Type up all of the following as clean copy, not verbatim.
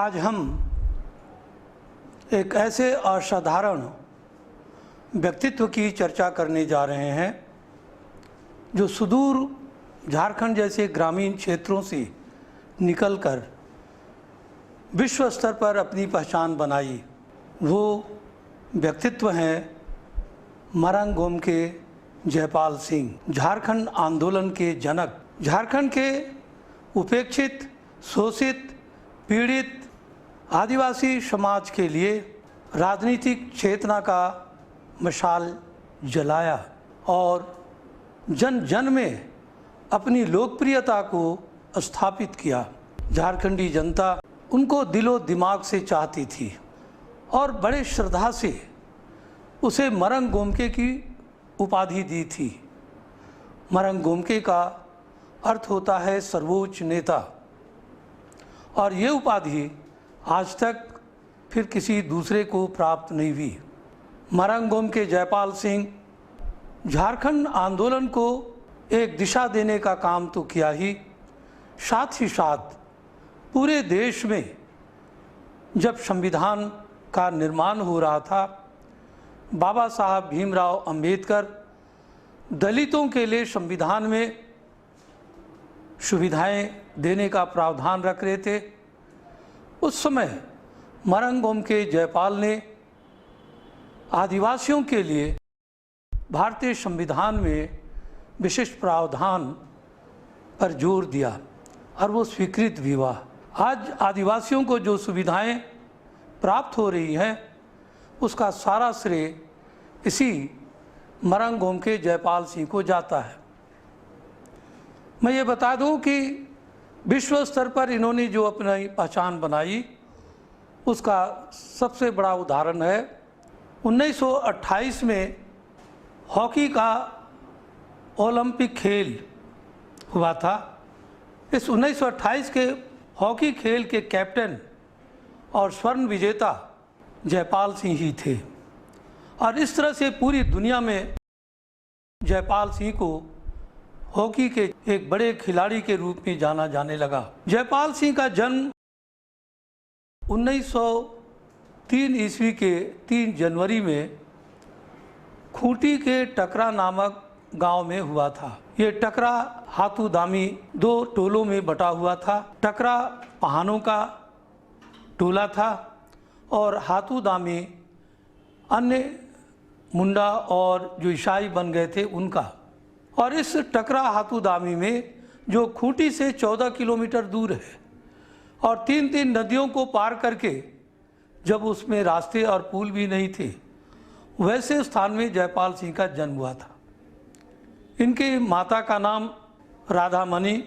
आज हम एक ऐसे असाधारण व्यक्तित्व की चर्चा करने जा रहे हैं जो सुदूर झारखंड जैसे ग्रामीण क्षेत्रों से निकलकर विश्व स्तर पर अपनी पहचान बनाई। वो व्यक्तित्व हैं मरंग गोमके जयपाल सिंह, झारखंड आंदोलन के जनक। झारखंड के उपेक्षित, शोषित, पीड़ित आदिवासी समाज के लिए राजनीतिक चेतना का मशाल जलाया और जन जन में अपनी लोकप्रियता को स्थापित किया। झारखंडी जनता उनको दिलो दिमाग से चाहती थी और बड़े श्रद्धा से उसे मरंग गोमके की उपाधि दी थी। मरंग गोमके का अर्थ होता है सर्वोच्च नेता, और ये उपाधि आज तक फिर किसी दूसरे को प्राप्त नहीं हुई। मरंग गोमके जयपाल सिंह झारखंड आंदोलन को एक दिशा देने का काम तो किया ही, साथ ही साथ पूरे देश में जब संविधान का निर्माण हो रहा था, बाबा साहब भीमराव अंबेडकर दलितों के लिए संविधान में सुविधाएं देने का प्रावधान रख रहे थे। उस समय मरंग गोमके जयपाल ने आदिवासियों के लिए भारतीय संविधान में विशिष्ट प्रावधान पर जोर दिया और वो स्वीकृत भी हुआ। आज आदिवासियों को जो सुविधाएं प्राप्त हो रही हैं उसका सारा श्रेय इसी मरंग गोमके जयपाल सिंह को जाता है। मैं ये बता दूं कि विश्व स्तर पर इन्होंने जो अपनी पहचान बनाई उसका सबसे बड़ा उदाहरण है 1928 में हॉकी का ओलंपिक खेल हुआ था। इस 1928 के हॉकी खेल के कैप्टन और स्वर्ण विजेता जयपाल सिंह ही थे, और इस तरह से पूरी दुनिया में जयपाल सिंह को हॉकी के एक बड़े खिलाड़ी के रूप में जाना जाने लगा। जयपाल सिंह का जन्म 1903 ईस्वी के 3 जनवरी में खूंटी के टकरा नामक गांव में हुआ था। ये टकरा हाथूदामी 2 टोलों में बटा हुआ था। टकरा पहानों का टोला था और हाथूदामी अन्य मुंडा और जो ईसाई बन गए थे उनका। और इस टकरा हाथूदामी में जो खूंटी से 14 किलोमीटर दूर है और 3-3 नदियों को पार करके, जब उसमें रास्ते और पुल भी नहीं थे, वैसे स्थान में जयपाल सिंह का जन्म हुआ था। इनके माता का नाम राधामणि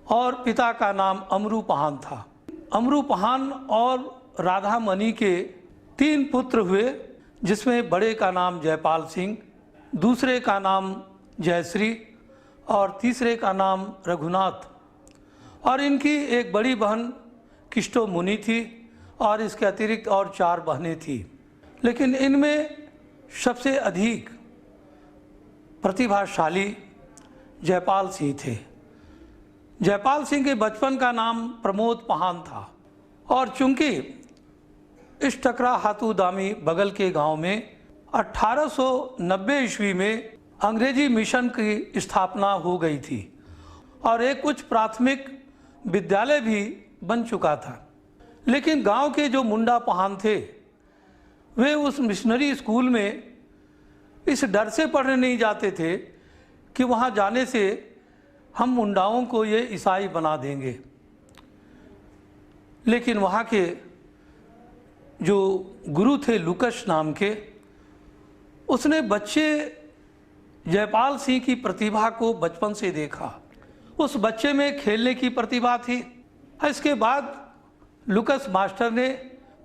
और पिता का नाम अमरू पहान था। अमरू पहान और राधामणि के 3 पुत्र हुए, जिसमें बड़े का नाम जयपाल सिंह, दूसरे का नाम जयश्री और तीसरे का नाम रघुनाथ। और इनकी एक बड़ी बहन किष्टो मुनि थी और इसके अतिरिक्त और 4 बहनें थी। लेकिन इनमें सबसे अधिक प्रतिभाशाली जयपाल सिंह थे। जयपाल सिंह के बचपन का नाम प्रमोद पहान था, और चूंकि इस टकरा हाथूदामी बगल के गांव में 1890 ईस्वी में अंग्रेजी मिशन की स्थापना हो गई थी और एक उच्च प्राथमिक विद्यालय भी बन चुका था। लेकिन गांव के जो मुंडा पहान थे वे उस मिशनरी स्कूल में इस डर से पढ़ने नहीं जाते थे कि वहां जाने से हम मुंडाओं को ये ईसाई बना देंगे। लेकिन वहां के जो गुरु थे लुकस नाम के, उसने बच्चे जयपाल सिंह की प्रतिभा को बचपन से देखा। उस बच्चे में खेलने की प्रतिभा थी। इसके बाद लुकस मास्टर ने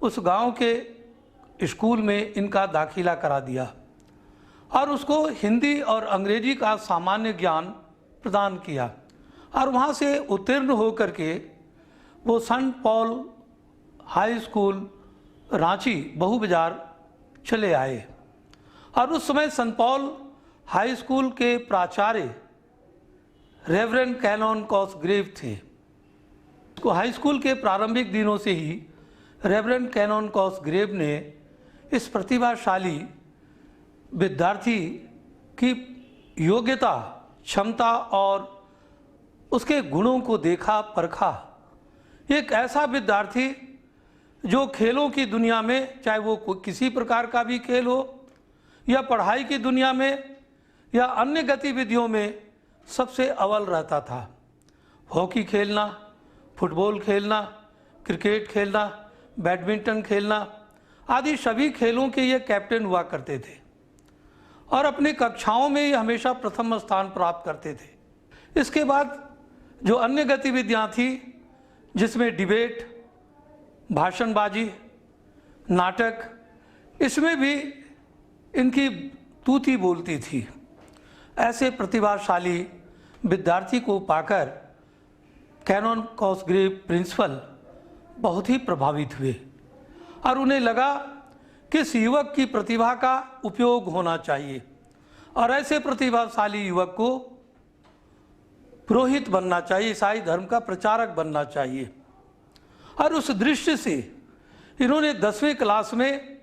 उस गांव के स्कूल में इनका दाखिला करा दिया और उसको हिंदी और अंग्रेजी का सामान्य ज्ञान प्रदान किया, और वहां से उत्तीर्ण होकर के वो saint paul high school Ranchi Bahu Bazar चले आए। और उस समय सेंट पॉल हाई स्कूल के प्राचार्य रेवरेंड कैनन कॉसग्रेव थे। को हाई स्कूल के प्रारंभिक दिनों से ही रेवरेंड कैनन कॉसग्रेव ने इस प्रतिभाशाली विद्यार्थी की योग्यता, क्षमता और उसके गुणों को देखा, परखा। एक ऐसा विद्यार्थी जो खेलों की दुनिया में, चाहे वो किसी प्रकार का भी खेल हो या पढ़ाई की दुनिया में या अन्य गतिविधियों में सबसे अव्वल रहता था। हॉकी खेलना, फुटबॉल खेलना, क्रिकेट खेलना, बैडमिंटन खेलना आदि सभी खेलों के ये कैप्टन हुआ करते थे और अपनी कक्षाओं में ये हमेशा प्रथम स्थान प्राप्त करते थे। इसके बाद जो अन्य गतिविधियां थी, जिसमें डिबेट, भाषणबाजी, नाटक, इसमें भी इनकी तूती बोलती थी। ऐसे प्रतिभाशाली विद्यार्थी को पाकर कैनन कॉसग्रेव प्रिंसिपल बहुत ही प्रभावित हुए और उन्हें लगा कि इस युवक की प्रतिभा का उपयोग होना चाहिए और ऐसे प्रतिभाशाली युवक को पुरोहित बनना चाहिए, ईसाई धर्म का प्रचारक बनना चाहिए। और उस दृष्टि से इन्होंने 10वीं क्लास में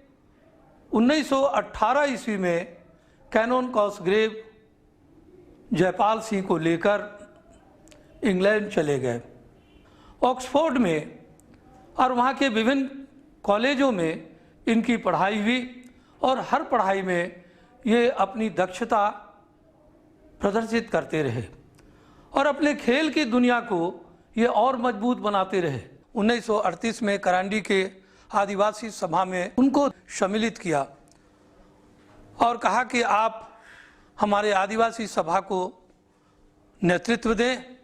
1918 ईस्वी में कैनन कॉसग्रेव जयपाल सिंह को लेकर इंग्लैंड चले गए। ऑक्सफोर्ड में और वहाँ के विभिन्न कॉलेजों में इनकी पढ़ाई हुई और हर पढ़ाई में ये अपनी दक्षता प्रदर्शित करते रहे और अपने खेल की दुनिया को ये और मजबूत बनाते रहे। 1938 में करांडी के आदिवासी सभा में उनको सम्मिलित किया और कहा कि आप हमारे आदिवासी सभा को नेतृत्व दें,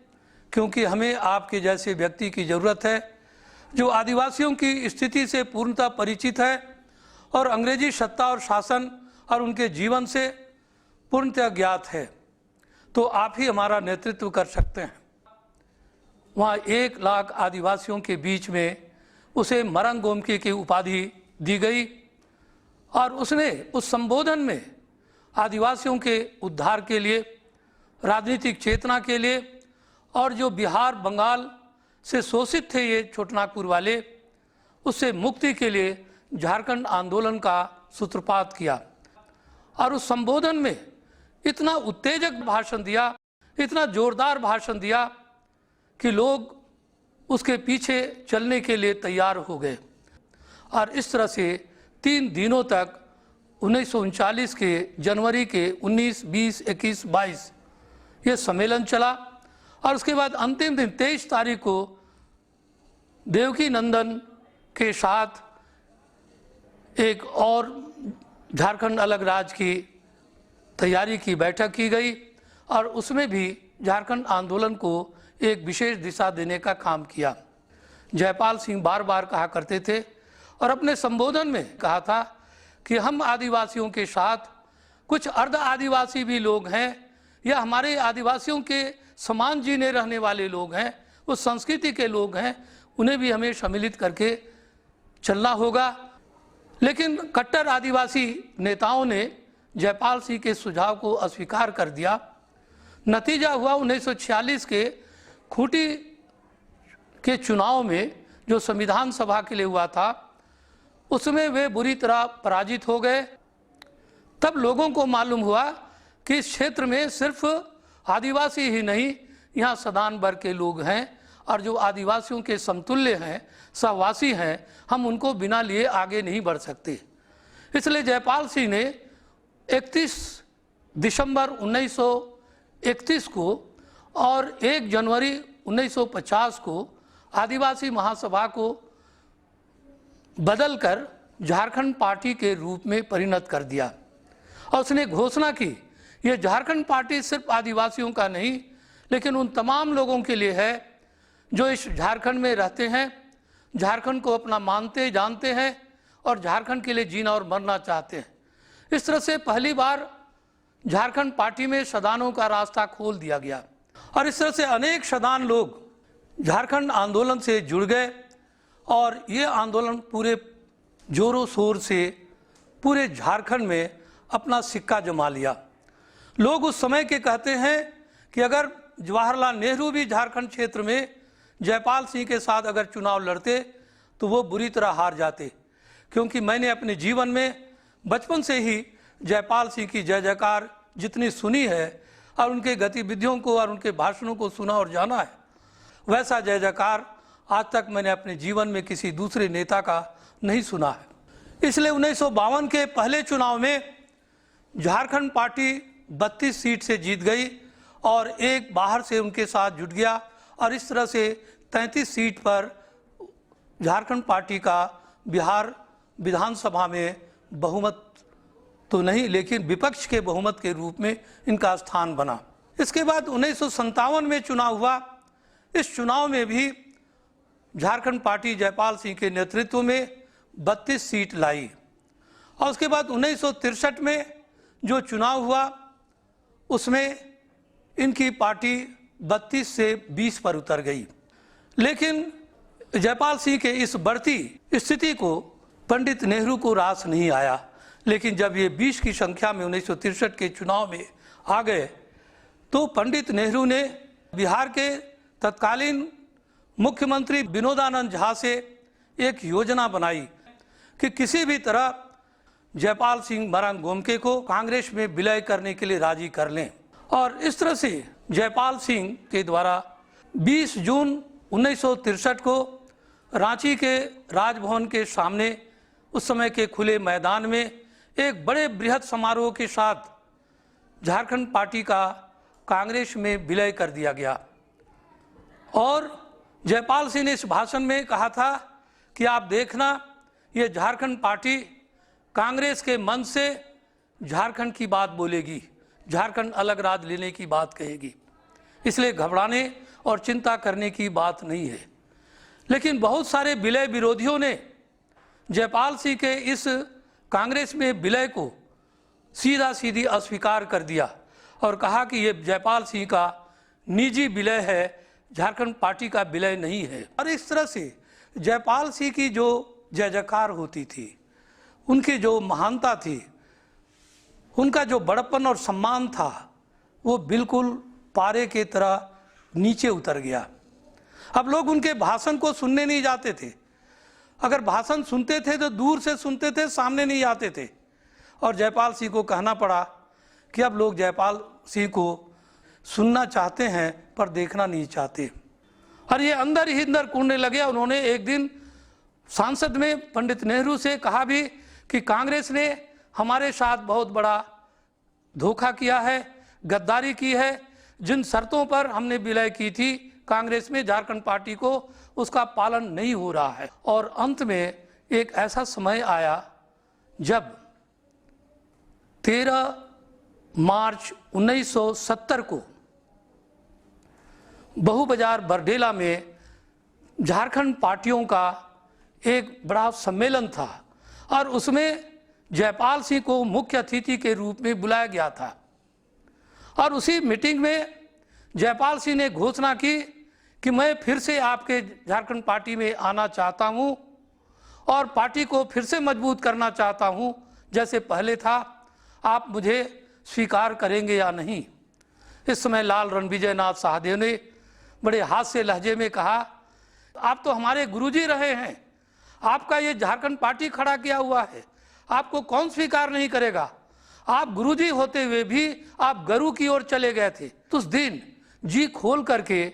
क्योंकि हमें आपके जैसे व्यक्ति की ज़रूरत है जो आदिवासियों की स्थिति से पूर्णतः परिचित है और अंग्रेजी सत्ता और शासन और उनके जीवन से पूर्णतः ज्ञात है, तो आप ही हमारा नेतृत्व कर सकते हैं। वहाँ 1 लाख आदिवासियों के बीच में उसे मरंग गोमके की उपाधि दी गई और उसने उस संबोधन में आदिवासियों के उद्धार के लिए, राजनीतिक चेतना के लिए और जो बिहार, बंगाल से शोषित थे ये छोटनागपुर वाले, उससे मुक्ति के लिए झारखंड आंदोलन का सूत्रपात किया और उस संबोधन में इतना उत्तेजक भाषण दिया, इतना जोरदार भाषण दिया कि लोग उसके पीछे चलने के लिए तैयार हो गए। और इस तरह से 3 दिनों तक 1939 के जनवरी के 19, 20, 21, 22 ये सम्मेलन चला और उसके बाद अंतिम दिन 23 तारीख को देवकी नंदन के साथ एक और झारखंड अलग राज्य की तैयारी की बैठक की गई और उसमें भी झारखंड आंदोलन को एक विशेष दिशा देने का काम किया। जयपाल सिंह बार बार कहा करते थे और अपने संबोधन में कहा था कि हम आदिवासियों के साथ कुछ अर्ध आदिवासी भी लोग हैं या हमारे आदिवासियों के समान जीने रहने वाले लोग हैं, उस संस्कृति के लोग हैं, उन्हें भी हमें सम्मिलित करके चलना होगा। लेकिन कट्टर आदिवासी नेताओं ने जयपाल सिंह के सुझाव को अस्वीकार कर दिया। नतीजा हुआ 1946 के खूंटी के चुनाव में जो संविधान सभा के लिए हुआ था, उसमें वे बुरी तरह पराजित हो गए। तब लोगों को मालूम हुआ कि इस क्षेत्र में सिर्फ आदिवासी ही नहीं, यहाँ सदान वर्ग के लोग हैं और जो आदिवासियों के समतुल्य हैं, सहवासी हैं, हम उनको बिना लिए आगे नहीं बढ़ सकते। इसलिए जयपाल सिंह ने 31 दिसंबर 1931 को और 1 जनवरी 1950 को आदिवासी महासभा को बदलकर झारखंड पार्टी के रूप में परिणत कर दिया और उसने घोषणा की ये झारखंड पार्टी सिर्फ आदिवासियों का नहीं, लेकिन उन तमाम लोगों के लिए है जो इस झारखंड में रहते हैं, झारखंड को अपना मानते जानते हैं और झारखंड के लिए जीना और मरना चाहते हैं। इस तरह से पहली बार झारखंड पार्टी में सदानों का रास्ता खोल दिया गया और इस तरह से अनेक सदान लोग झारखंड आंदोलन से जुड़ गए और ये आंदोलन पूरे जोरों शोर से पूरे झारखंड में अपना सिक्का जमा लिया। लोग उस समय के कहते हैं कि अगर जवाहरलाल नेहरू भी झारखंड क्षेत्र में जयपाल सिंह के साथ अगर चुनाव लड़ते तो वो बुरी तरह हार जाते, क्योंकि मैंने अपने जीवन में बचपन से ही जयपाल सिंह की जय जयकार जितनी सुनी है और उनके गतिविधियों को और उनके भाषणों को सुना और जाना है, वैसा जय जयकार आज तक मैंने अपने जीवन में किसी दूसरे नेता का नहीं सुना है। इसलिए 1952 के पहले चुनाव में झारखंड पार्टी 32 सीट से जीत गई और एक बाहर से उनके साथ जुट गया और इस तरह से 33 सीट पर झारखंड पार्टी का बिहार विधानसभा में बहुमत तो नहीं लेकिन विपक्ष के बहुमत के रूप में इनका स्थान बना। इसके बाद 1957 में चुनाव हुआ। इस चुनाव में भी झारखंड पार्टी जयपाल सिंह के नेतृत्व में 32 सीट लाई और उसके बाद 1963 में जो चुनाव हुआ उसमें इनकी पार्टी 32 से 20 पर उतर गई। लेकिन जयपाल सिंह के इस बढ़ती स्थिति को पंडित नेहरू को रास नहीं आया, लेकिन जब ये 20 की संख्या में 1963 के चुनाव में आ गए तो पंडित नेहरू ने बिहार के तत्कालीन मुख्यमंत्री विनोदानंद झा से एक योजना बनाई कि किसी भी तरह जयपाल सिंह मरांग गोमके को कांग्रेस में विलय करने के लिए राजी कर लें। और इस तरह से जयपाल सिंह के द्वारा 20 जून 1963 को रांची के राजभवन के सामने उस समय के खुले मैदान में एक बड़े बृहद समारोह के साथ झारखंड पार्टी का कांग्रेस में विलय कर दिया गया। और जयपाल सिंह ने इस भाषण में कहा था कि आप देखना, ये झारखंड पार्टी कांग्रेस के मन से झारखंड की बात बोलेगी, झारखंड अलग राज्य लेने की बात कहेगी, इसलिए घबराने और चिंता करने की बात नहीं है। लेकिन बहुत सारे विलय विरोधियों ने जयपाल सिंह के इस कांग्रेस में विलय को सीधा सीधी अस्वीकार कर दिया और कहा कि ये जयपाल सिंह का निजी विलय है, झारखंड पार्टी का विलय नहीं है। और इस तरह से जयपाल सिंह की जो जय जयकार होती थी, उनकी जो महानता थी, उनका जो बड़प्पन और सम्मान था, वो बिल्कुल पारे के तरह नीचे उतर गया। अब लोग उनके भाषण को सुनने नहीं जाते थे, अगर भाषण सुनते थे तो दूर से सुनते थे, सामने नहीं आते थे। और जयपाल सिंह को कहना पड़ा कि अब लोग जयपाल सिंह को सुनना चाहते हैं पर देखना नहीं चाहते। और ये अंदर ही अंदर कूदने लगे। उन्होंने एक दिन संसद में पंडित नेहरू से कहा भी कि कांग्रेस ने हमारे साथ बहुत बड़ा धोखा किया है, गद्दारी की है, जिन शर्तों पर हमने विलय की थी कांग्रेस में झारखंड पार्टी को, उसका पालन नहीं हो रहा है। और अंत में एक ऐसा समय आया जब 13 मार्च 1970 को बहु बाजार बरडेला में झारखंड पार्टियों का एक बड़ा सम्मेलन था और उसमें जयपाल सिंह को मुख्य अतिथि के रूप में बुलाया गया था। और उसी मीटिंग में जयपाल सिंह ने घोषणा की कि मैं फिर से आपके झारखंड पार्टी में आना चाहता हूं और पार्टी को फिर से मजबूत करना चाहता हूं जैसे पहले था, आप मुझे स्वीकार करेंगे या नहीं। इस समय लाल रणविजय नाथ सहदेव ने बड़े हास्य लहजे में कहा, आप तो हमारे गुरुजी रहे हैं, आपका ये झारखंड पार्टी खड़ा किया हुआ है, आपको कौन स्वीकार नहीं करेगा। आप गुरुजी होते हुए भी आप गरु की ओर चले गए थे। तो उस दिन जी खोल करके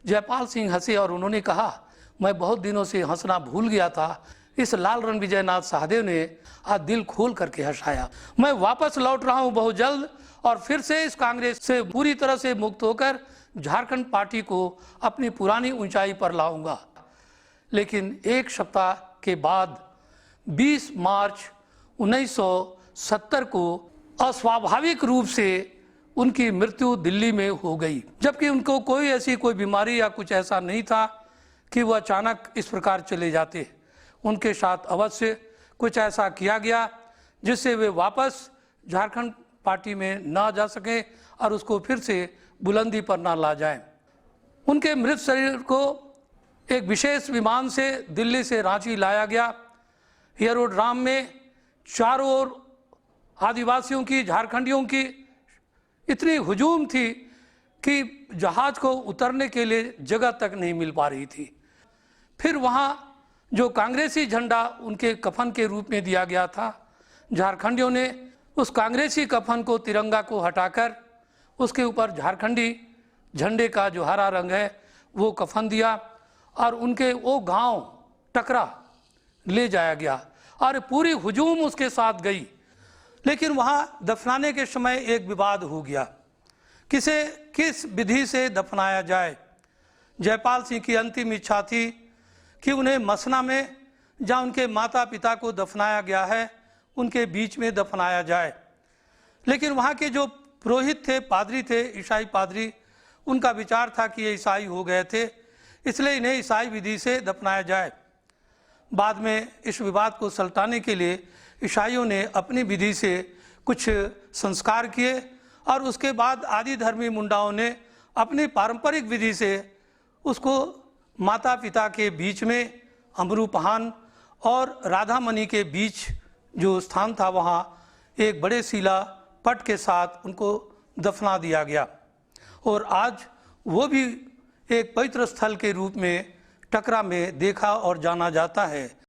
जयपाल सिंह हंसे और उन्होंने कहा, मैं बहुत दिनों से हंसना भूल गया था। इस लाल रणविजय नाथ सहदेव ने आज दिल खोल करके हंसाया। मैं वापस लौट रहा हूं बहुत जल्द और फिर से इस कांग्रेस से पूरी तरह से मुक्त होकर झारखंड पार्टी को अपनी पुरानी ऊंचाई पर लाऊंगा। लेकिन एक सप्ताह के बाद 20 मार्च 1970 को अस्वाभाविक रूप से उनकी मृत्यु दिल्ली में हो गई, जबकि उनको कोई बीमारी या कुछ ऐसा नहीं था कि वह अचानक इस प्रकार चले जाते। उनके साथ अवश्य कुछ ऐसा किया गया जिससे वे वापस झारखंड पार्टी में ना जा सकें और उसको फिर से बुलंदी पर ना ला जाएं। उनके मृत शरीर को एक विशेष विमान से दिल्ली से रांची लाया गया। एयरोड्राम में चारों ओर आदिवासियों की, झारखंडियों की इतनी हुजूम थी कि जहाज को उतरने के लिए जगह तक नहीं मिल पा रही थी। फिर वहाँ जो कांग्रेसी झंडा उनके कफन के रूप में दिया गया था, झारखंडियों ने उस कांग्रेसी कफन को, तिरंगा को हटाकर उसके ऊपर झारखंडी झंडे का जो हरा रंग है वो कफन दिया और उनके वो गांव टकरा ले जाया गया और पूरी हुजूम उसके साथ गई। लेकिन वहाँ दफनाने के समय एक विवाद हो गया, किस विधि से दफनाया जाए। जयपाल सिंह की अंतिम इच्छा थी कि उन्हें मसना में, जहाँ उनके माता पिता को दफनाया गया है, उनके बीच में दफनाया जाए। लेकिन वहाँ के जो पुरोहित थे, पादरी थे, ईसाई पादरी, उनका विचार था कि ये ईसाई हो गए थे, इसलिए इन्हें ईसाई विधि से दफनाया जाए। बाद में इस विवाद को सुलझाने के लिए ईसाइयों ने अपनी विधि से कुछ संस्कार किए और उसके बाद आदि धर्मी मुंडाओं ने अपनी पारंपरिक विधि से उसको माता पिता के बीच में अमरूपहान और राधामणि के बीच जो स्थान था वहाँ एक बड़े शिला पट के साथ उनको दफना दिया गया। और आज वो भी एक पवित्र स्थल के रूप में टकरा में देखा और जाना जाता है।